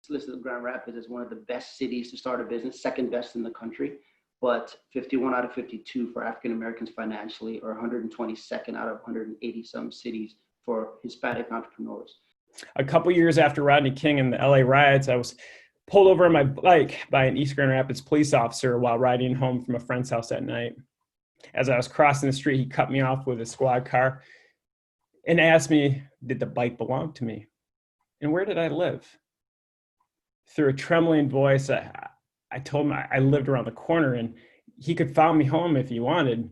listed Grand Rapids as one of the best cities to start a business, second best in the country, but 51 out of 52 for African Americans financially, or 122nd out of 180 some cities for Hispanic entrepreneurs. A couple years after Rodney King and the LA riots, I was pulled over on my bike by an East Grand Rapids police officer while riding home from a friend's house at night. As I was crossing the street, he cut me off with a squad car and asked me, did the bike belong to me? And where did I live? Through a trembling voice, I told him I lived around the corner and he could follow me home if he wanted.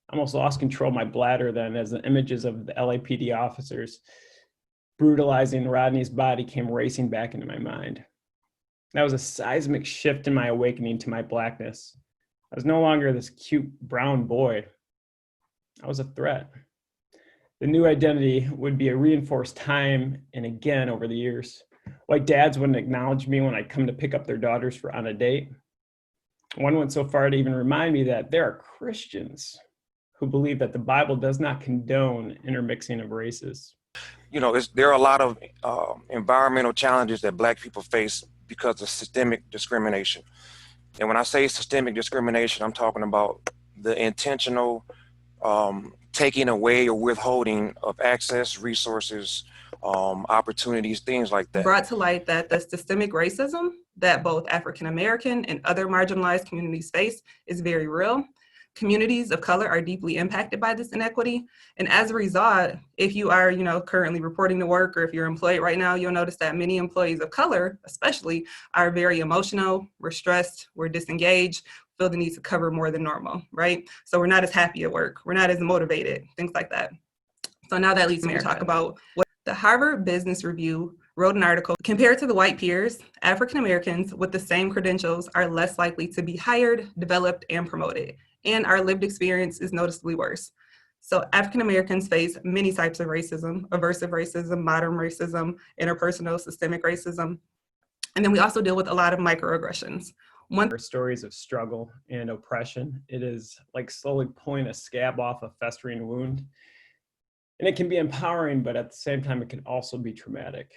I almost lost control of my bladder then as the images of the LAPD officers brutalizing Rodney's body came racing back into my mind. That was a seismic shift in my awakening to my blackness. I was no longer this cute brown boy. I was a threat. The new identity would be a reinforced time and again over the years. White dads wouldn't acknowledge me when I'd come to pick up their daughters on a date. One went so far to even remind me that there are Christians who believe that the Bible does not condone intermixing of races. You know, there are a lot of environmental challenges that Black people face because of systemic discrimination. And when I say systemic discrimination, I'm talking about the intentional taking away or withholding of access, resources, opportunities, things like that. Brought to light that the systemic racism that both African American and other marginalized communities face is very real. Communities of color are deeply impacted by this inequity. And as a result, if you are, currently reporting to work, or if you're employed right now, you'll notice that many employees of color, especially, are very emotional, we're stressed, we're disengaged, feel the need to cover more than normal, right? So we're not as happy at work, we're not as motivated, things like that. So now that leads me to talk about what the Harvard Business Review wrote an article. Compared to the white peers, African Americans with the same credentials are less likely to be hired, developed, and promoted. And our lived experience is noticeably worse. So African Americans face many types of racism: aversive racism, modern racism, interpersonal, systemic racism. And then we also deal with a lot of microaggressions. Stories of struggle and oppression. It is like slowly pulling a scab off a festering wound. And it can be empowering, but at the same time, it can also be traumatic.